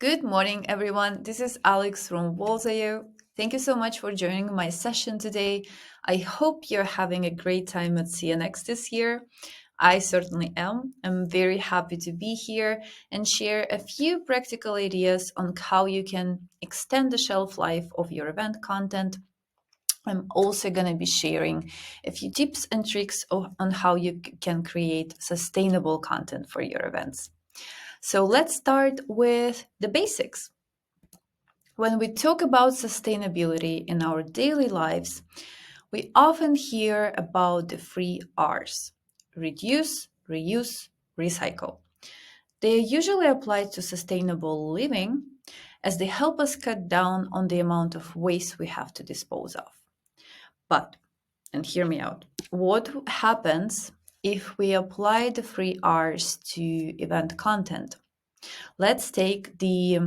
Good morning, everyone. This is Alex from Wolzayo. Thank you so much for joining my session today. I hope you're having a great time at CNX this year. I certainly am. I'm very happy to be here and share a few practical ideas on how you can extend the shelf life of your event content. I'm also going to be sharing a few tips and tricks on how you can create sustainable content for your events. So let's start with the basics. When we talk about sustainability in our daily lives, we often hear about the three R's: reduce, reuse, recycle. They are usually applied to sustainable living as they help us cut down on the amount of waste we have to dispose of. But, and hear me out, what happens if we apply the three R's to event content? Let's take the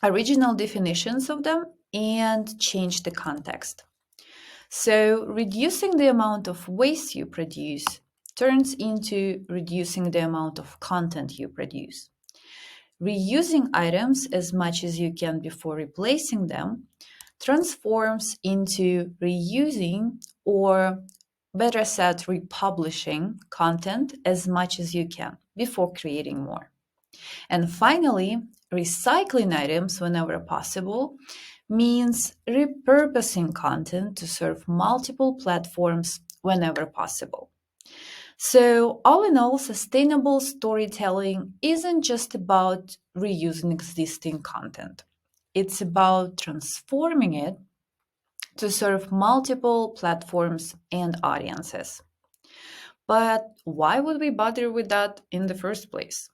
original definitions of them and change the context. So, reducing the amount of waste you produce turns into reducing the amount of content you produce. Reusing items as much as you can before replacing them transforms into reusing, or better said, republishing content as much as you can before creating more. And finally, recycling items whenever possible means repurposing content to serve multiple platforms whenever possible. So, all in all, sustainable storytelling isn't just about reusing existing content, it's about transforming it to serve multiple platforms and audiences. But why would we bother with that in the first place?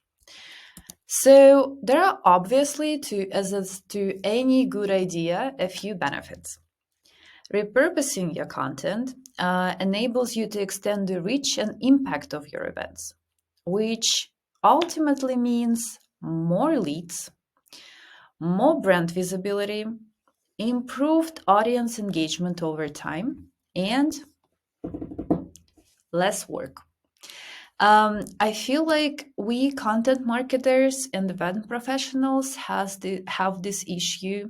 So there are obviously, as is to any good idea, a few benefits. Repurposing your content enables you to extend the reach and impact of your events, which ultimately means more leads, more brand visibility, improved audience engagement over time, and less work. I feel like we content marketers and event professionals have this issue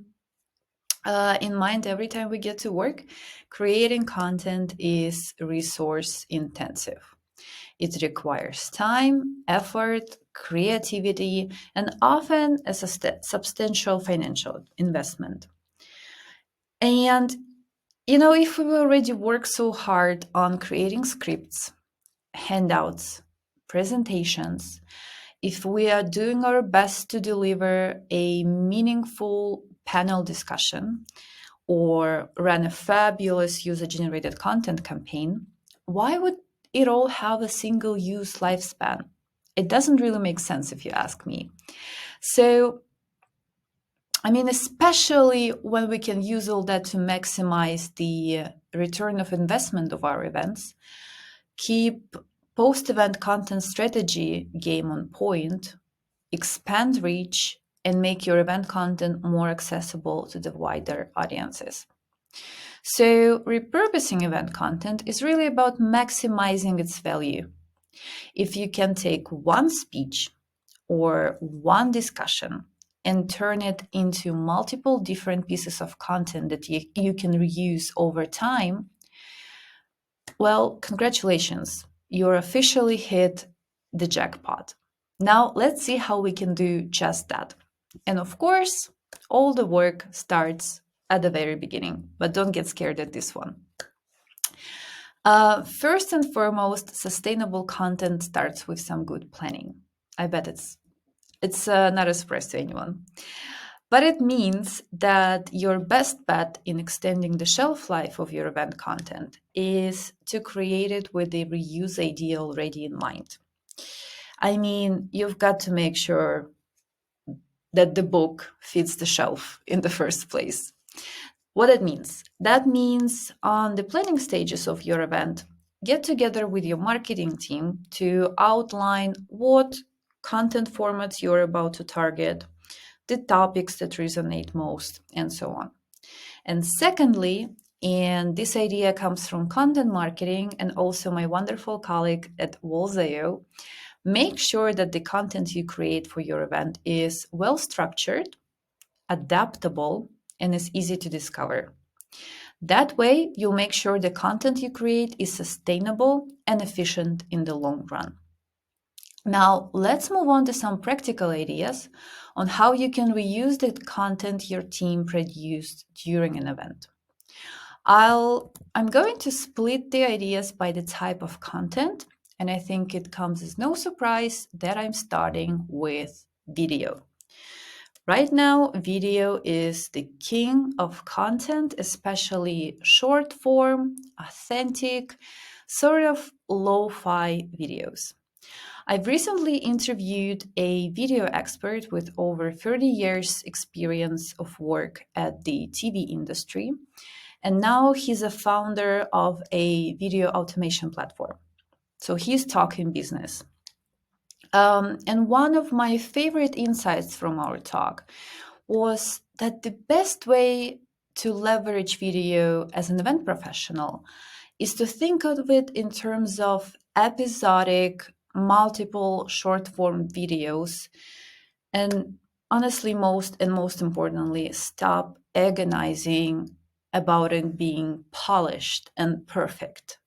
in mind every time we get to work. Creating content is resource intensive. It requires time, effort, creativity, and often a substantial financial investment. And if we already work so hard on creating scripts, handouts, presentations, if we are doing our best to deliver a meaningful panel discussion or run a fabulous user generated content campaign, why would it all have a single use lifespan? It doesn't really make sense if you ask me. So, especially when we can use all that to maximize the return of investment of our events, keep post-event content strategy game on point, expand reach, and make your event content more accessible to the wider audiences. So, repurposing event content is really about maximizing its value. If you can take one speech or one discussion and turn it into multiple different pieces of content that you can reuse over time, well, congratulations, you officially hit the jackpot. Now, let's see how we can do just that. And of course, all the work starts at the very beginning, but don't get scared at this one. First and foremost, sustainable content starts with some good planning. I bet it's not a surprise to anyone. But it means that your best bet in extending the shelf life of your event content is to create it with the reuse idea already in mind. You've got to make sure that the book fits the shelf in the first place. What that means? That means on the planning stages of your event, get together with your marketing team to outline what content formats you're about to target, the topics that resonate most, and so on. And secondly, and this idea comes from content marketing and also my wonderful colleague at Wolzayo, Make sure that the content you create for your event is well structured, adaptable, and is easy to discover. That way, you'll make sure the content you create is sustainable and efficient in the long run. Now, let's move on to some practical ideas on how you can reuse the content your team produced during an event. I'm going to split the ideas by the type of content, and I think it comes as no surprise that I'm starting with video. Right now, video is the king of content, especially short form, authentic, sort of lo-fi videos. I've recently interviewed a video expert with over 30 years experience of work at the TV industry, and now he's a founder of a video automation platform. So he's talking business. And one of my favorite insights from our talk was that the best way to leverage video as an event professional is to think of it in terms of episodic, multiple short form videos. And honestly, most importantly, stop agonizing about it being polished and perfect.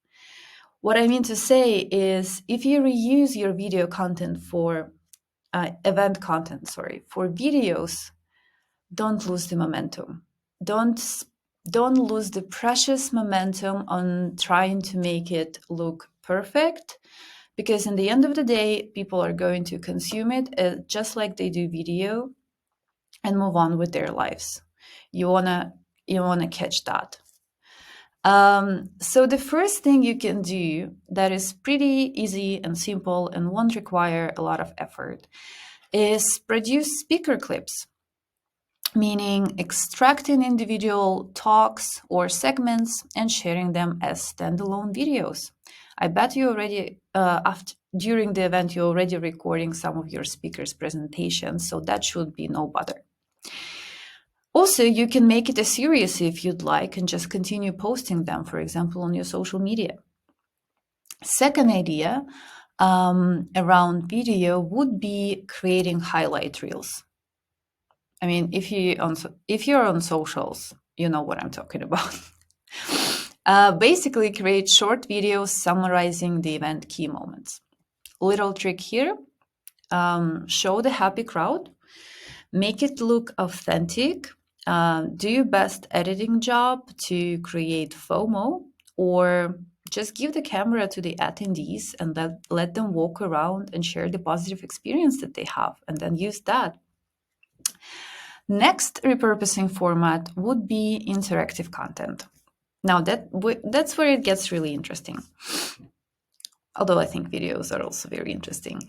What I mean to say is if you reuse your video content for event content, sorry, for videos, don't lose the momentum. Don't don't lose the precious momentum on trying to make it look perfect, because in the end of the day, people are going to consume it just like they do video and move on with their lives. You wanna you wanna catch that. So the first thing you can do that is pretty easy and simple and won't require a lot of effort is produce speaker clips, meaning extracting individual talks or segments and sharing them as standalone videos. I bet you already, after during the event, you're already recording some of your speakers' presentations, so that should be no bother. Also, you can make it a series if you'd like and just continue posting them, for example, on your social media. Second idea around video would be creating highlight reels. I mean, if you're on socials, you know what I'm talking about. Basically, create short videos summarizing the event key moments. Little trick here: show the happy crowd, make it look authentic. Do your best editing job to create FOMO, or just give the camera to the attendees and let them walk around and share the positive experience that they have, and then use that. Next repurposing format would be interactive content. Now that's where it gets really interesting. Although I think videos are also very interesting.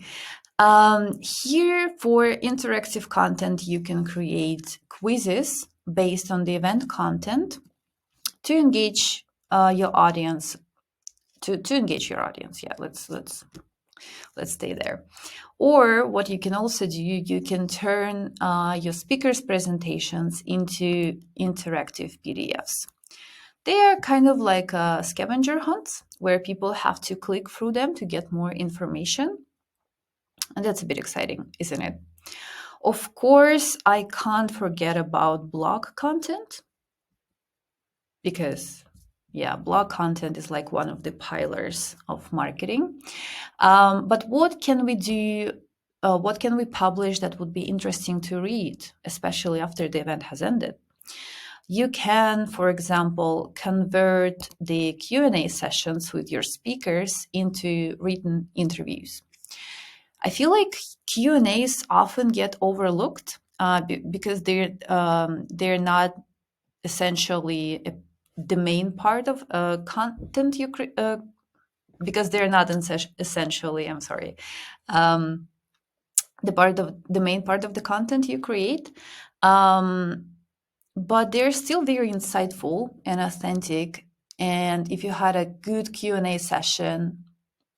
Here for interactive content, you can create quizzes based on the event content to engage your audience. To engage your audience, yeah. Let's stay there. Or what you can also do, you can turn your speakers' presentations into interactive PDFs. They are kind of like scavenger hunts where people have to click through them to get more information. And that's a bit exciting, isn't it? Of course, I can't forget about blog content because, yeah, blog content is like one of the pillars of marketing. But what can we do? What can we publish that would be interesting to read, especially after the event has ended? You can, for example, convert the Q&A sessions with your speakers into written interviews. I feel like Q&As often get overlooked because they're not essentially the main part of content you create. Because they're not essentially, I'm sorry, the main part of the content you create, but they're still very insightful and authentic. And if you had a good Q&A session,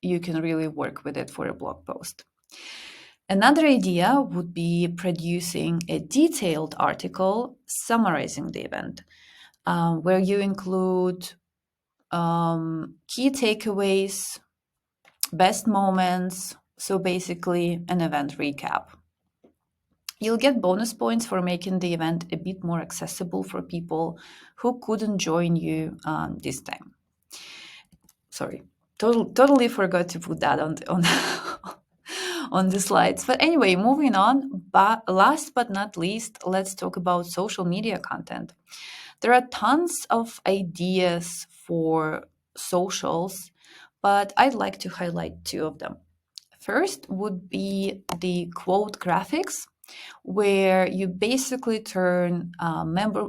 you can really work with it for a blog post. Another idea would be producing a detailed article summarizing the event, where you include key takeaways, best moments, So basically, an event recap. You'll get bonus points for making the event a bit more accessible for people who couldn't join you this time. Sorry, totally forgot to put that on on the slides. But anyway, moving on. But last but not least, let's talk about social media content. There are tons of ideas for socials, but I'd like to highlight two of them. First would be the quote graphics, where you basically turn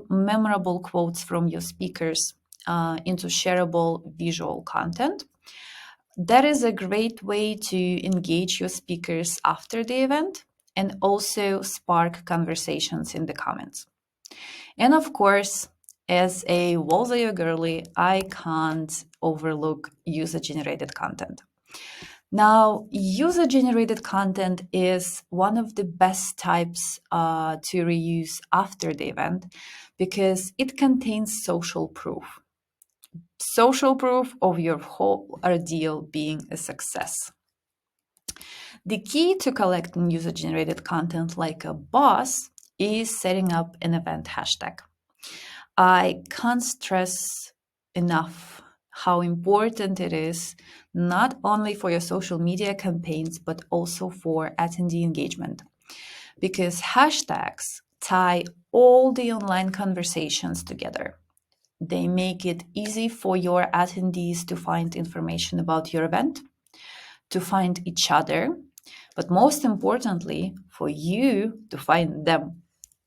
memorable quotes from your speakers into shareable visual content. That is a great way to engage your speakers after the event and also spark conversations in the comments. And of course, as a Walzayo girly, I can't overlook user generated content. Now, user generated content is one of the best types to reuse after the event because it contains social proof. Social proof of your whole ordeal being a success. The key to collecting user generated content like a boss is setting up an event hashtag. I can't stress enough how important it is, not only for your social media campaigns, but also for attendee engagement. Because hashtags tie all the online conversations together. They make it easy for your attendees to find information about your event, to find each other, but most importantly, for you to find them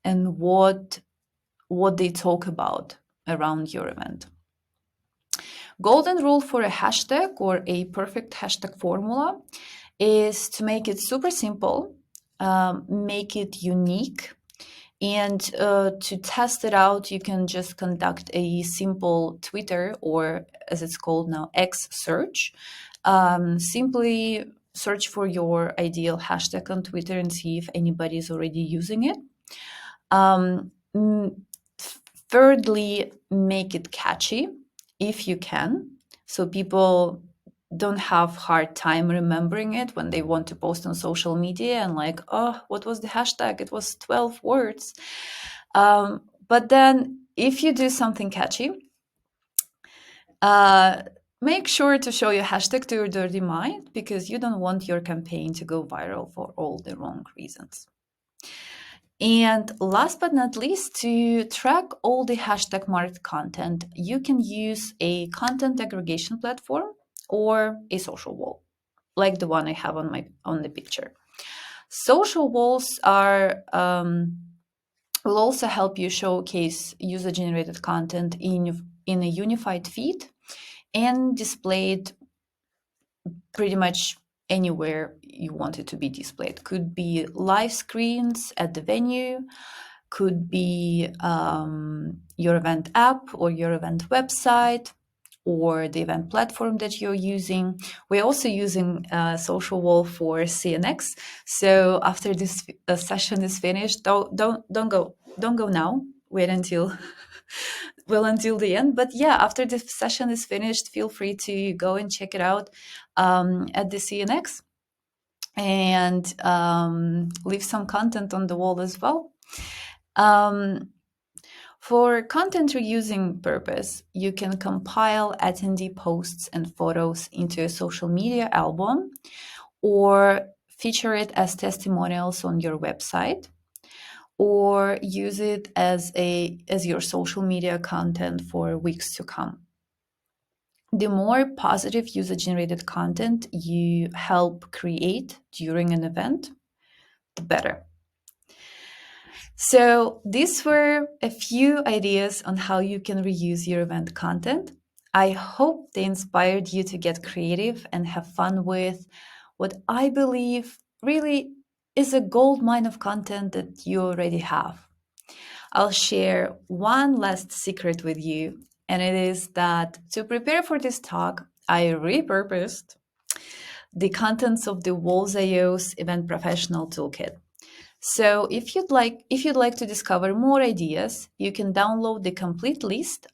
and what they talk about around your event. Golden rule for a hashtag or a perfect hashtag formula is to make it super simple, make it unique, and to test it out, you can just conduct a simple Twitter, or as it's called now, X search. Simply search for your ideal hashtag on Twitter and see if anybody is already using it. Um, Thirdly, make it catchy if you can, so people don't have hard time remembering it when they want to post on social media and like, oh, what was the hashtag? It was 12 words. But then if you do something catchy, uh, make sure to show your hashtag to your dirty mind because you don't want your campaign to go viral for all the wrong reasons. And last but not least, to track all the hashtag marked content, you can use a content aggregation platform or a social wall, like the one I have on the picture. Social walls will also help you showcase user-generated content in a unified feed and display it pretty much anywhere you want it to be displayed. Could be live screens at the venue, could be your event app or your event website or the event platform that you're using. We're also using Social Wall for CNX. So after this session is finished, don't go now. Wait until until the end. But yeah, after the session is finished, feel free to go and check it out at the CNX and leave some content on the wall as well. For content reusing purpose, you can compile attendee posts and photos into a social media album or feature it as testimonials on your website or use it as your social media content for weeks to come. The more positive user-generated content you help create during an event, the better. So these were a few ideas on how you can reuse your event content. I hope they inspired you to get creative and have fun with what I believe really is a gold mine of content that you already have. I'll share one last secret with you, and it is that to prepare for this talk, I repurposed the contents of the Walls.io's Event Professional Toolkit. So if you'd like to discover more ideas, you can download the complete list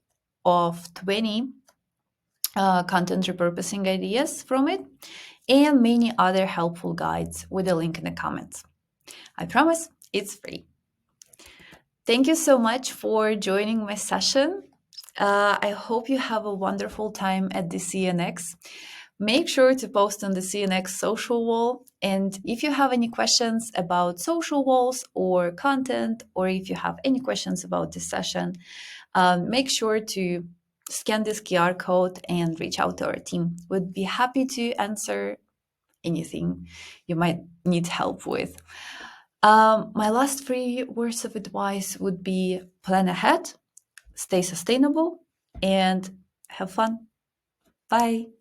of 20 content repurposing ideas from it, and many other helpful guides with a link in the comments. I promise it's free. Thank you so much for joining my session. I hope you have a wonderful time at the CNX. Make sure to post on the CNX social wall. And if you have any questions about social walls or content, or if you have any questions about this session, make sure to scan this QR code and reach out to our team. We'd be happy to answer anything you might need help with. My last three words of advice would be plan ahead, stay sustainable, and have fun. Bye.